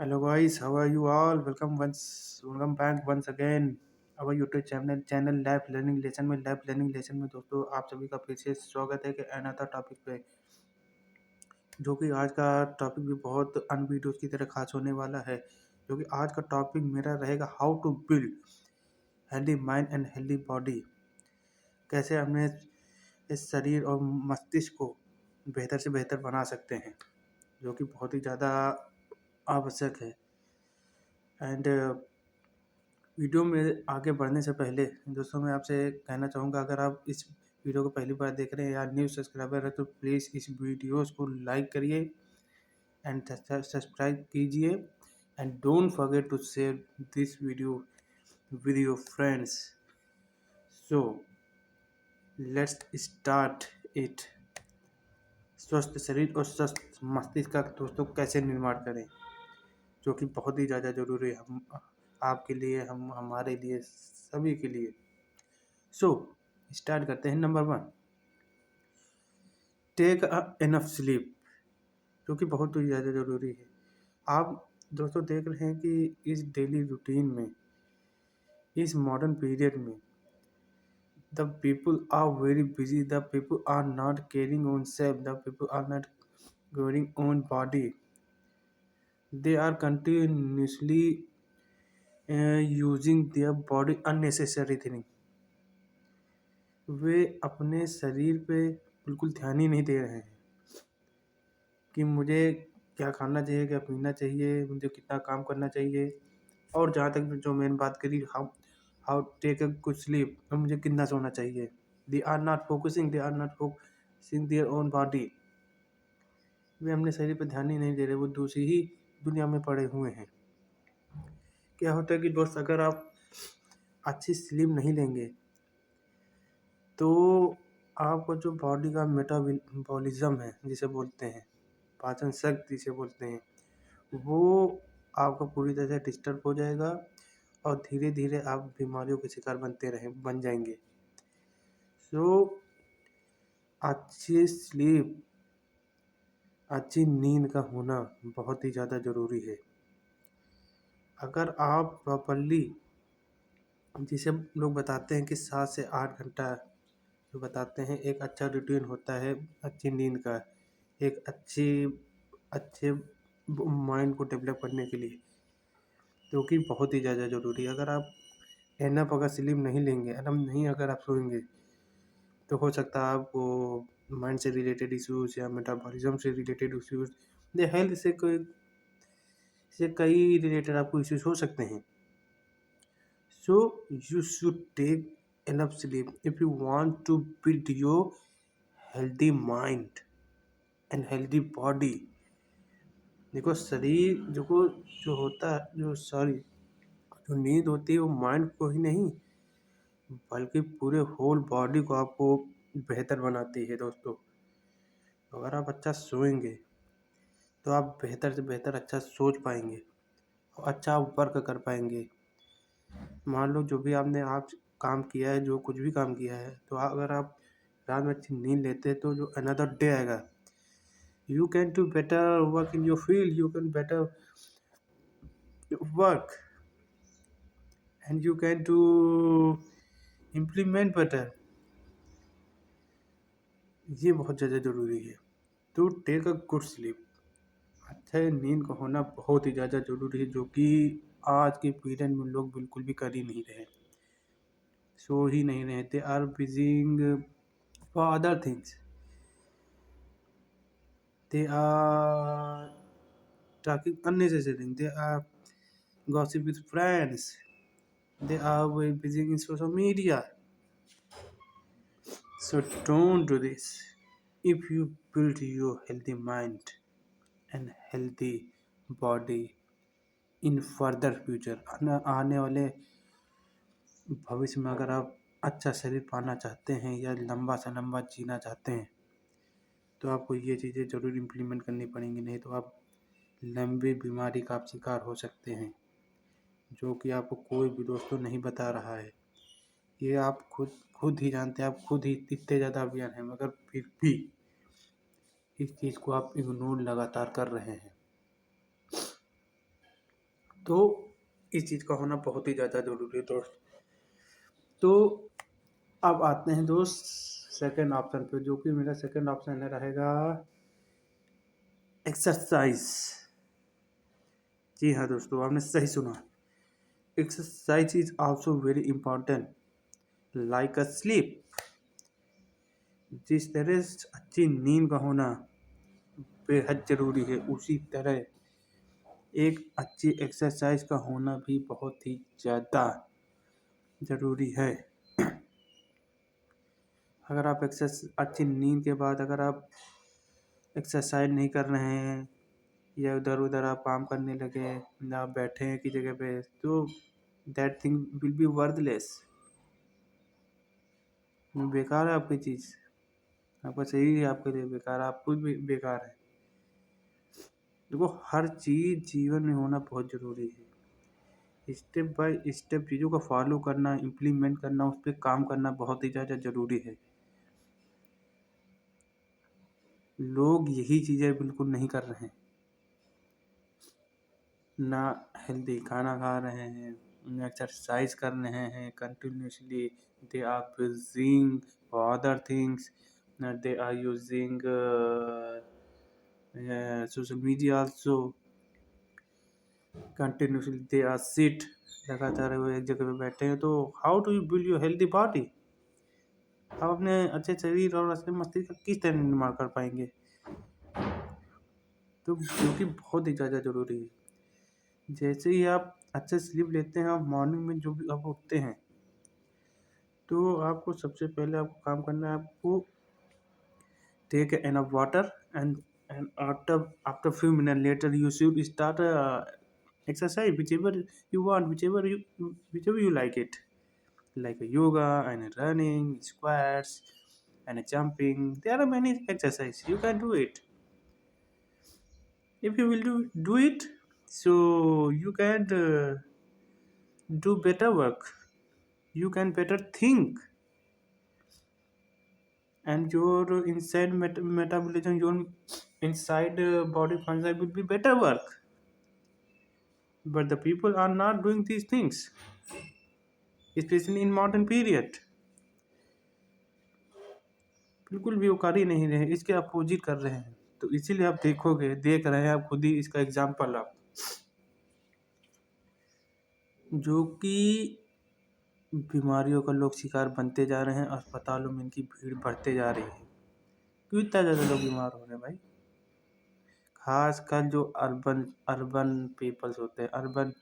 Hello guys, how are you all? Welcome back once again our YouTube channel live learning lesson में दोस्तों आप सभी का फिर से स्वागत है कि अनदर टॉपिक पे, जो कि आज का टॉपिक भी बहुत अनवीडियोस की तरह खास होने वाला है। जो कि आज का टॉपिक मेरा रहेगा how to build healthy mind and healthy body. कैसे हमने इस शरीर और मस्तिष्क को बेहतर से बेहतर बना सकते हैं, जो कि बहुत ही ज़्यादा आवश्यक है। एंड वीडियो में आगे बढ़ने से पहले दोस्तों मैं आपसे कहना चाहूँगा, अगर आप इस वीडियो को पहली बार देख रहे हैं या न्यू सब्सक्राइबर है तो प्लीज़ इस वीडियोस को लाइक करिए एंड सब्सक्राइब कीजिए and don't forget to share this video with your friends. So let's start it. स्वस्थ शरीर और स्वस्थ मस्तिष्क का दोस्तों कैसे निर्माण करें, जो कि बहुत ही ज़्यादा ज़रूरी है हम आपके लिए, हमारे लिए, सभी के लिए। सो स्टार्ट करते हैं। नंबर 1, टेक इनफ स्लीप, जो कि बहुत ही ज़्यादा ज़रूरी है। आप दोस्तों देख रहे हैं कि इस डेली रूटीन में, इस मॉडर्न पीरियड में the people are very busy, the people are not caring on self, the people are not caring on body, they are continuously using their body unnecessary thing. वे अपने शरीर पे बिल्कुल ध्यान ही नहीं दे रहे हैं कि मुझे क्या खाना चाहिए, क्या पीना चाहिए, मुझे कितना काम करना चाहिए, और जहाँ तक जो मैंने बात करी how how take a good sleep, तो मुझे कितना सोना चाहिए। They are not focusing their own body. वे अपने शरीर पर ध्यान ही नहीं दे रहे, वो दूसरी ही दुनिया में पड़े हुए हैं। क्या होता है कि दोस्त, अगर आप अच्छी स्लीप नहीं लेंगे तो आपका जो बॉडी का मेटाबॉलिज्म है, जिसे बोलते हैं पाचन शक्ति जिसे बोलते हैं, वो आपका पूरी तरह से डिस्टर्ब हो जाएगा और धीरे धीरे आप बीमारियों के शिकार बन जाएंगे। सो अच्छी स्लीप, अच्छी नींद का होना बहुत ही ज़्यादा ज़रूरी है। अगर आप प्रॉपरली, जिसे लोग बताते हैं कि 7 से 8 घंटा जो बताते हैं, एक अच्छा रूटीन होता है अच्छी नींद का, एक अच्छे माइंड को डेवलप करने के लिए, जो कि बहुत ही ज़्यादा ज़रूरी है। अगर आप एनफ अगर स्लीप नहीं लेंगे, अगर आप सोएंगे, तो हो सकता है आपको माइंड से रिलेटेड इश्यूज या मेटाबॉलिज्म से रिलेटेड इश्यूज या हेल्थ से कई रिलेटेड आपको इश्यूज हो सकते हैं। So you should take enough sleep if you want to build your healthy mind and healthy body। देखो शरीर जो होता है, जो नींद होती है, वो माइंड को ही नहीं बल्कि पूरे होल बॉडी को आपको बेहतर बनाती है दोस्तों। अगर आप अच्छा सोएंगे तो आप बेहतर से बेहतर अच्छा सोच पाएंगे और अच्छा वर्क कर पाएंगे। मान लो जो भी आपने आज काम किया है, जो कुछ भी काम किया है, तो अगर आप रात में अच्छी नींद लेते हैं तो जो अनदर डे आएगा, you can do better work in your field, you can better work and you can do implement better. ये बहुत ज़्यादा ज़रूरी है। तो टेक अ गुड स्लीप, अच्छे नींद का होना बहुत ही ज़्यादा ज़रूरी है, जो कि आज के पीरियड में लोग बिल्कुल भी कर ही नहीं रहे, सो ही नहीं रहे। They are busying for other things, they are talking unnecessary things, they are gossip with friends, they are very busy in social media. So don't do this. If you build your healthy mind and healthy body in further future, आने वाले भविष्य में अगर आप अच्छा शरीर पाना चाहते हैं या लंबा से लंबा जीना चाहते हैं, तो आपको ये चीज़ें ज़रूर इम्प्लीमेंट करनी पड़ेंगी, नहीं तो आप लंबी बीमारी का आप शिकार हो सकते हैं, जो कि आपको कोई भी दोस्तों नहीं बता रहा है। ये आप खुद ही जानते हैं, आप खुद ही इतने ज़्यादा अभियान हैं, मगर फिर भी इस चीज़ को आप इग्नोर लगातार कर रहे हैं। तो इस चीज़ का होना बहुत ही ज़्यादा ज़रूरी है दोस्त। तो अब आते हैं दोस्त सेकंड ऑप्शन पे, जो कि मेरा सेकंड ऑप्शन है रहेगा एक्सरसाइज। जी हाँ दोस्तों, आपने सही सुना। Exercise is also very important like a slip. जिस तरह अच्छी नींद का होना बेहद ज़रूरी है, उसी तरह एक अच्छी एक्सरसाइज का होना भी बहुत ही ज़्यादा ज़रूरी है। अगर आप अच्छी नींद के बाद अगर आप एक्सरसाइज नहीं कर रहे हैं या उधर उधर आप काम करने लगे या आप बैठे हैं की जगह पे, तो that thing will be worthless. बेकार है आपकी चीज़, आपका शरीर ही आपके लिए बेकार है, आप खुद भी बेकार है। देखो, हर चीज़ जीवन में होना बहुत ज़रूरी है। स्टेप बाय स्टेप चीज़ों का फॉलो करना, इम्प्लीमेंट करना, उस पर काम करना बहुत ही ज़्यादा ज़रूरी है। लोग यही चीज़ें बिल्कुल नहीं कर रहे हैं, ना हेल्दी खाना खा रहे हैं, ना एक्सरसाइज कर रहे हैं continuously. They are busying for other things, they are using social media also continuously। they are sit लगातार वो एक जगह पे बैठे हैं, तो how do you build your healthy body? आप अपने अच्छे शरीर और अच्छे मस्तिष्क का किस तरह निर्माण कर पाएंगे? तो जो कि बहुत ही ज़्यादा ज़रूरी है। जैसे ही आप अच्छे स्लीप लेते हैं, आप मॉर्निंग में जो भी आप उठते हैं, तो आपको सबसे पहले आपको काम करना है, आपको take enough water, and after few minutes later you should start exercise whichever you want, whichever you like it, like a yoga and running, squats and jumping. There are many exercises you can do it. If you will do it, so you can do better work, you can better think, and your inside metabolism, your inside body function will be better work. But the people are not doing these things, especially in modern period। बिल्कुल भी वो कर ही नहीं रहे, इसके opposite कर रहे हैं। तो इसीलिए आप देख रहे हैं, आप खुद ही इसका एग्जाम्पल आप, जो कि बीमारियों का लोग शिकार बनते जा रहे हैं, अस्पतालों में इनकी भीड़ बढ़ते जा रही है। क्यों इतना ज़्यादा लोग बीमार हो रहे हैं भाई? खासकर जो अर्बन अर्बन पीपल्स होते हैं, अर्बन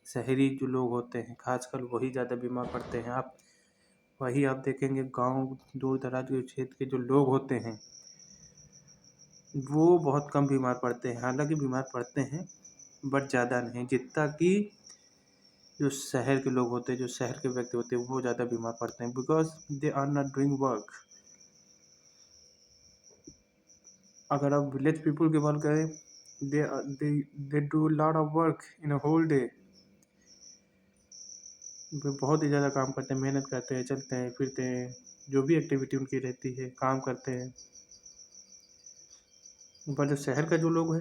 शहरी जो लोग होते हैं, खासकर वही ज़्यादा बीमार पड़ते हैं। वही आप देखेंगे गांव दूर दराज के क्षेत्र के जो लोग होते हैं, वो बहुत कम बीमार पड़ते हैं। हालांकि बीमार पड़ते हैं, बट ज़्यादा नहीं जितना कि जो शहर के लोग होते हैं, जो शहर के व्यक्ति होते हैं, वो ज़्यादा बीमार पड़ते हैं, because they are not doing work. अगर आप विलेज पीपल की बात करें, they do lot of work in a whole day. वे बहुत ही ज़्यादा काम करते हैं, मेहनत करते हैं, चलते हैं फिरते हैं, जो भी एक्टिविटी उनकी रहती है काम करते हैं। पर जो शहर का जो लोग है,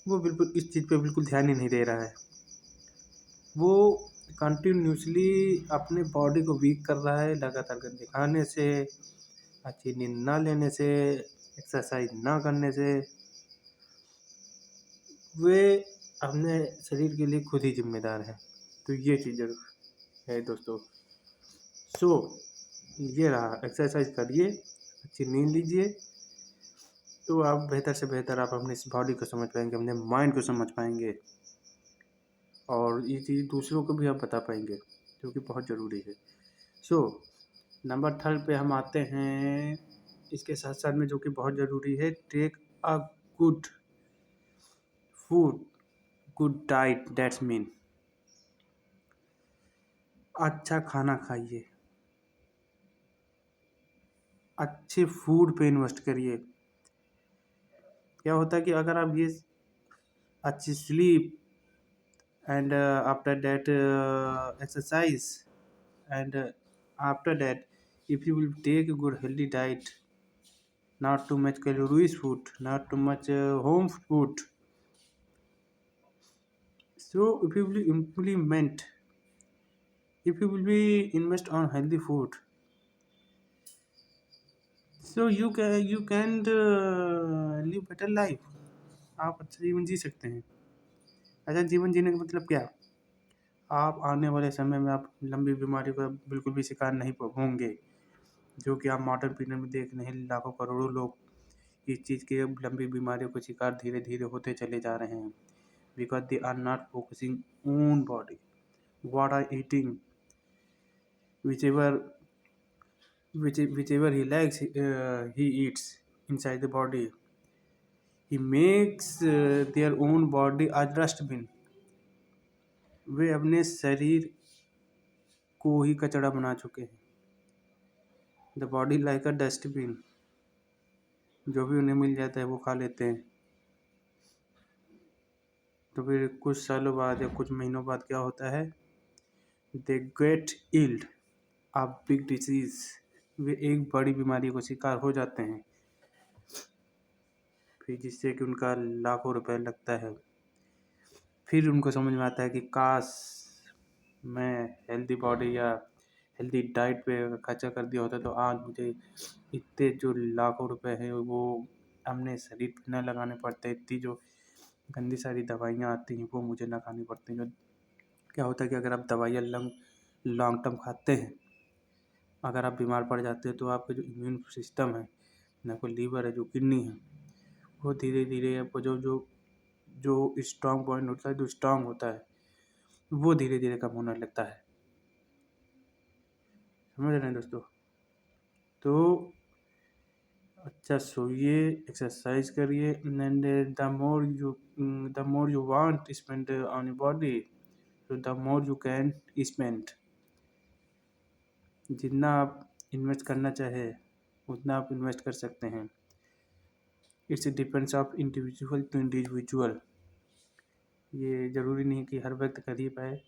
वो बिल्कुल इस चीज़ पे बिल्कुल ध्यान ही नहीं दे रहा है। वो कंटिन्यूसली अपने बॉडी को वीक कर रहा है, लगातार गंदे खाने से, अच्छी नींद ना लेने से, एक्सरसाइज ना करने से। वे अपने शरीर के लिए खुद ही जिम्मेदार हैं। तो ये चीज़ है दोस्तों। सो ये रहा, एक्सरसाइज करिए, अच्छी नींद लीजिए, तो आप बेहतर से बेहतर आप अपनी इस बॉडी को समझ पाएंगे, अपने माइंड को समझ पाएंगे, और ये चीज़ दूसरों को भी आप बता पाएंगे, जो कि बहुत ज़रूरी है। सो नंबर थर्ड पे हम आते हैं, इसके साथ साथ में जो कि बहुत ज़रूरी है, take a good food, good diet, that's mean अच्छा खाना खाइए, अच्छे फूड पे इन्वेस्ट करिए। क्या होता है कि अगर आप ये अच्छी sleep and after that exercise, and after that if you will take a good healthy diet, not too much calories food, not too much home food, So if you will be invest on healthy food, so you can live better life. आप अच्छा जीवन जी सकते हैं। अच्छा जीवन जीने का मतलब क्या? आप आने वाले समय में आप लंबी बीमारी का बिल्कुल भी शिकार नहीं होंगे, जो कि आप मॉडर्न पीरियड में देख रहे हैं। लाखों करोड़ों लोग इस चीज़ के लंबी बीमारियों का शिकार धीरे धीरे होते चले जा रहे हैं, because they are not focusing on body, what are eating, whichever whichever he likes, he eats inside the body. He makes their own body a dustbin. वे अपने शरीर को ही कचरा बना चुके हैं। The body like a dustbin, जो भी उन्हें मिल जाता है वो खा लेते हैं। तो फिर कुछ सालों बाद या कुछ महीनों बाद क्या होता है? They get ill, a big disease. वे एक बड़ी बीमारी को शिकार हो जाते हैं, फिर जिससे कि उनका लाखों रुपए लगता है। फिर उनको समझ में आता है कि काश मैं हेल्दी बॉडी या हेल्दी डाइट पे खर्चा कर दिया होता तो आज मुझे इतने जो लाखों रुपए हैं वो अपने शरीर पे न लगाने पड़ते। इतनी जो गंदी सारी दवाइयाँ आती हैं वो मुझे ना खानी पड़ती। जो क्या होता है कि अगर आप दवाइयाँ लॉन्ग टर्म खाते हैं, अगर आप बीमार पड़ जाते हैं तो आपका जो इम्यून सिस्टम है, ना कोई लीवर है, जो किडनी है, वो धीरे धीरे आपको जो जो जो स्ट्रांग पॉइंट होता है, जो स्ट्रांग होता है, वो धीरे धीरे कम होने लगता है। समझ रहे हैं दोस्तों? तो अच्छा सोइए, एक्सरसाइज करिए, and the more you want spend on your body, तो the more you can spend. जितना आप इन्वेस्ट करना चाहे उतना आप इन्वेस्ट कर सकते हैं। It's depends of individual to individual. ये ज़रूरी नहीं कि हर व्यक्ति कर ही पाए,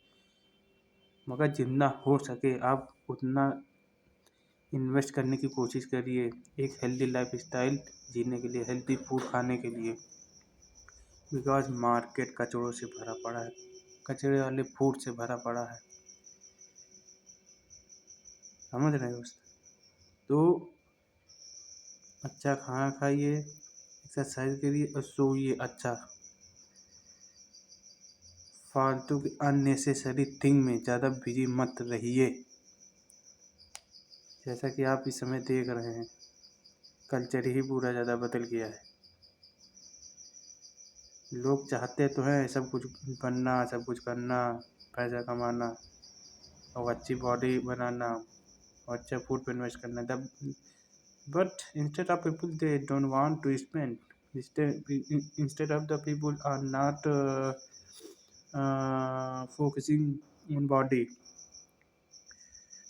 मगर जितना हो सके आप उतना इन्वेस्ट करने की कोशिश करिए एक हेल्दी लाइफ स्टाइल जीने के लिए, हेल्दी फूड खाने के लिए। बिकॉज मार्केट कचड़ों से भरा पड़ा है, कचरे वाले फूड से भरा पड़ा है। समझ रहे हैं दोस्त? तो अच्छा खाना खाइए, एक्सरसाइज करिए और सोइए अच्छा। फालतू की अननेसेसरी थिंग में ज़्यादा बिजी मत रहिए। जैसा कि आप इस समय देख रहे हैं, कल्चर ही पूरा ज़्यादा बदल गया है। लोग चाहते तो हैं सब कुछ बनना, सब कुछ करना, पैसा कमाना और अच्छी बॉडी बनाना और अच्छा फूड पे इन्वेस्ट करना। तब but instead of people they don't want to spend, instead of the people are not focusing on body.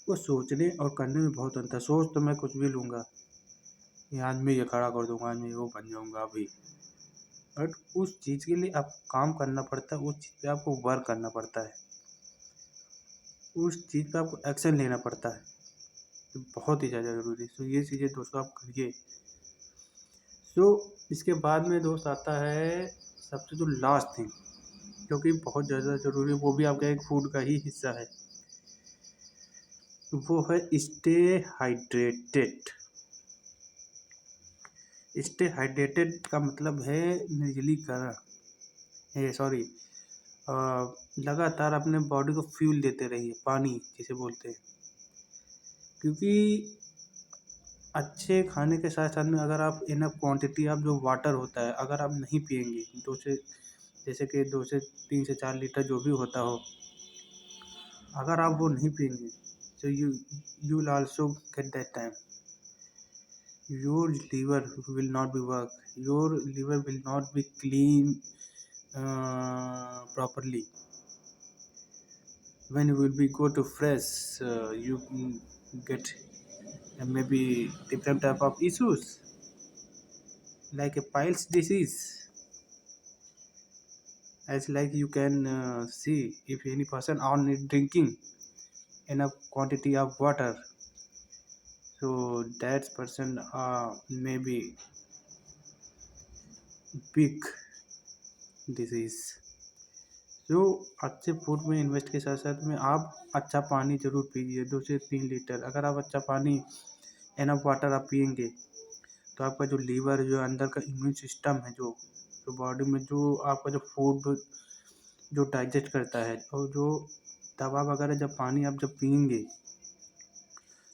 वो सोचने और करने में बहुत अंतर। सोच तो मैं कुछ भी लूँगा, ये आज मैं ये खड़ा कर दूंगा, आज मैं वो बन जाऊँगा अभी, बट उस चीज़ के लिए आपको काम करना पड़ता है, उस चीज़ पे आपको वर्क करना पड़ता है, उस चीज़ पे आपको एक्शन लेना पड़ता है। तो बहुत ही ज़्यादा ज़रूरी है। सो ये चीज़ें दोस्तों आप करिए। सो इसके बाद में दोस्त आता है सबसे जो लास्ट थिंग, जो कि बहुत ज़्यादा ज़रूरी है, वो भी आपका एक फूड का ही हिस्सा है, वो है स्टे हाइड्रेटेड। स्टे हाइड्रेटेड का मतलब है निर्जलीकरण, ये सॉरी लगातार अपने बॉडी को फ्यूल देते रहिए, पानी जिसे बोलते हैं। क्योंकि अच्छे खाने के साथ साथ में अगर आप इनफ क्वांटिटी ऑफ जो वाटर होता है अगर आप नहीं पिएंगे, जैसे कि 2 से 3 से 4 लीटर जो भी होता हो, अगर आप वो नहीं पिएंगे तो you will also get that time your liver will not be work, your liver will not be clean properly. When you will be go to fresh, you get maybe different type of issues like a piles disease. As like you can see, if any person are not drinking enough quantity of water, so that person may be big disease. जो अच्छे food में invest के साथ साथ में आप अच्छा पानी ज़रूर पीजिए, 2 से 3 लीटर। अगर आप अच्छा पानी, इनफ वाटर आप पिएंगे तो आपका जो लीवर, जो अंदर का इम्यून सिस्टम है, जो बॉडी में जो आपका जो फूड जो डाइजेस्ट करता है, और जो दवा वगैरह जब पानी आप जब पिएंगे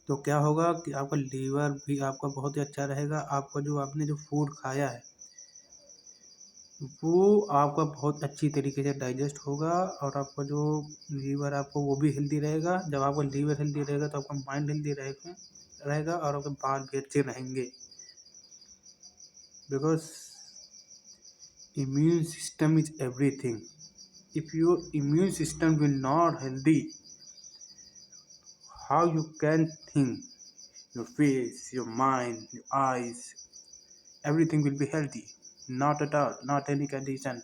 तो क्या होगा कि आपका लीवर भी आपका बहुत ही अच्छा रहेगा। आपका जो आपने जो फूड खाया है वो आपका बहुत अच्छी तरीके से डाइजेस्ट होगा, और आपका जो लीवर आपको वो भी हेल्दी रहेगा। जब आपका लीवर हेल्दी रहेगा तो आपका माइंड हेल्दी रहेगा और आपके बाल भी अच्छे रहेंगे। Because immune system is everything. If your immune system will not healthy, how you can think, your face, your mind, your eyes, everything will be healthy. Not at all, not any condition.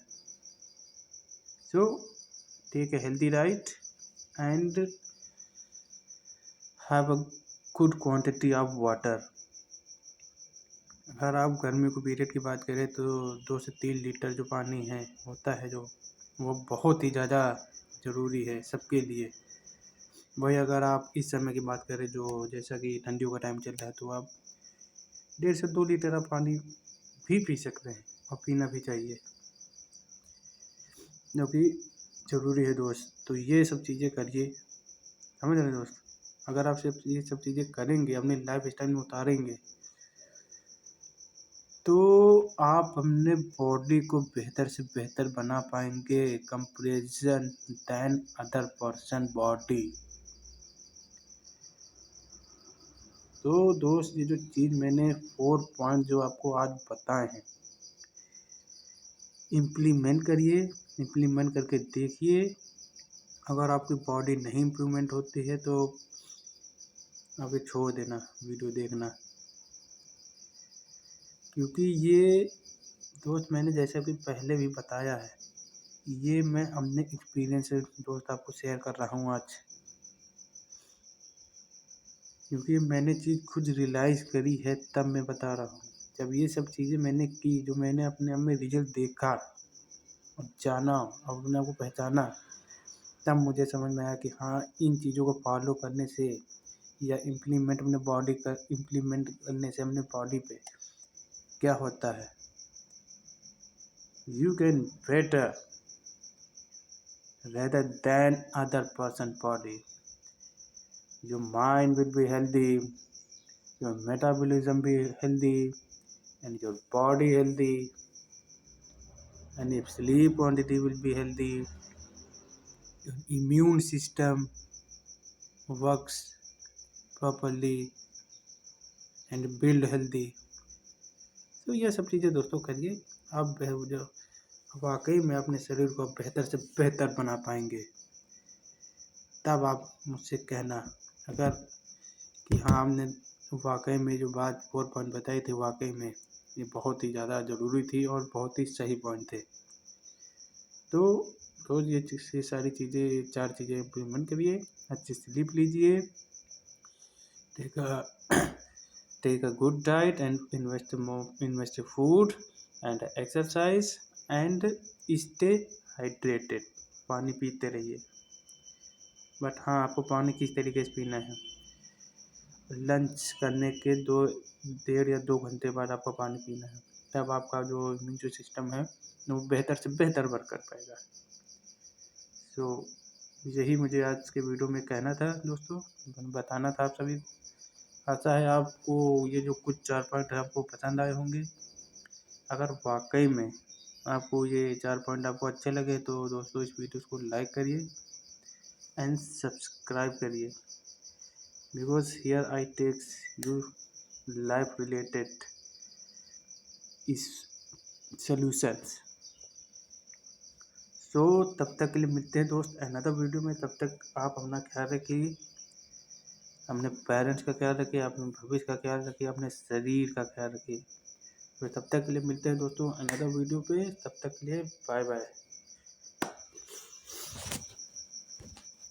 So take a healthy diet and have a good quantity of water. अगर आप गर्मी को period की बात करें तो 2 से 3 litre जो पानी है होता है, जो वो बहुत ही ज़्यादा ज़रूरी है सबके लिए। वही अगर आप इस समय की बात करें, जो जैसा कि ठंडियों का टाइम चल रहा है, तो आप 1.5 से 2 लीटर आप पानी भी पी सकते हैं, और पीना भी चाहिए, जो कि ज़रूरी है दोस्त। तो ये सब चीज़ें करिए, समझ रहे हैं दोस्त। अगर आप ये सब चीज़ें करेंगे, अपनी लाइफ स्टाइल में उतारेंगे, तो आप अपने बॉडी को बेहतर से बेहतर बना पाएंगे comparison than other person body. तो दोस्त, ये जो चीज़ मैंने 4 पॉइंट जो आपको आज बताए हैं, इम्प्लीमेंट करिए, इम्प्लीमेंट करके देखिए। अगर आपकी बॉडी नहीं इम्प्रूवमेंट होती है तो आप ये छोड़ देना वीडियो देखना, क्योंकि ये दोस्त मैंने जैसे कि पहले भी बताया है, ये मैं अपने एक्सपीरियंस से दोस्त आपको शेयर कर रहा हूँ आज, क्योंकि मैंने चीज़ खुद रियलाइज़ करी है, तब मैं बता रहा हूँ। जब ये सब चीज़ें मैंने की, जो मैंने अपने आप में रिजल्ट देखा और जाना और अपने आप को पहचाना, तब मुझे समझ में आया कि हाँ, इन चीज़ों को फॉलो करने से या इम्प्लीमेंट करने से अपने बॉडी पे क्या होता है। You can better rather than other person body. Your mind will be healthy, your metabolism be healthy, and your body healthy, and your sleep quantity will be healthy. Your immune system works properly and build healthy. तो ये सब चीज़ें दोस्तों करिए, आप जो वाकई में अपने शरीर को बेहतर से बेहतर बना पाएंगे। तब आप मुझसे कहना अगर कि हाँ, हमने वाकई में जो बात 4 पॉइंट बताई थी, वाकई में ये बहुत ही ज़्यादा ज़रूरी थी और बहुत ही सही पॉइंट थे। तो रोज़ ये सारी चीज़ें 4 चीज़ें इम्प्लीमेंट करिए, अच्छी स्लीप लीजिए, take a good diet and invest food and exercise and stay hydrated. पानी पीते रहिए, बट हाँ, आपको पानी किस तरीके से पीना है। लंच करने के 1.5 या 2 घंटे बाद आपको पानी पीना है, तब आपका जो इम्यून सिस्टम है वो बेहतर से बेहतर वर्क कर पाएगा। तो यही मुझे आज के वीडियो में कहना था दोस्तों, बताना था आप सभी। आशा है आपको ये जो कुछ 4 पॉइंट है आपको पसंद आए होंगे। अगर वाकई में आपको ये 4 पॉइंट आपको अच्छे लगे तो दोस्तों इस वीडियो को लाइक करिए एंड सब्सक्राइब करिए, because here I takes you life related is solutions. So तब तक के लिए मिलते हैं दोस्त अनदर वीडियो में। तब तक आप अपना ख्याल रखिए, अपने पेरेंट्स का ख्याल रखिए, अपने भविष्य का ख्याल रखिए, अपने शरीर का ख्याल रखिए। तो तब तक के लिए मिलते हैं दोस्तों अनदर वीडियो पे। तब तक के लिए बाय बाय।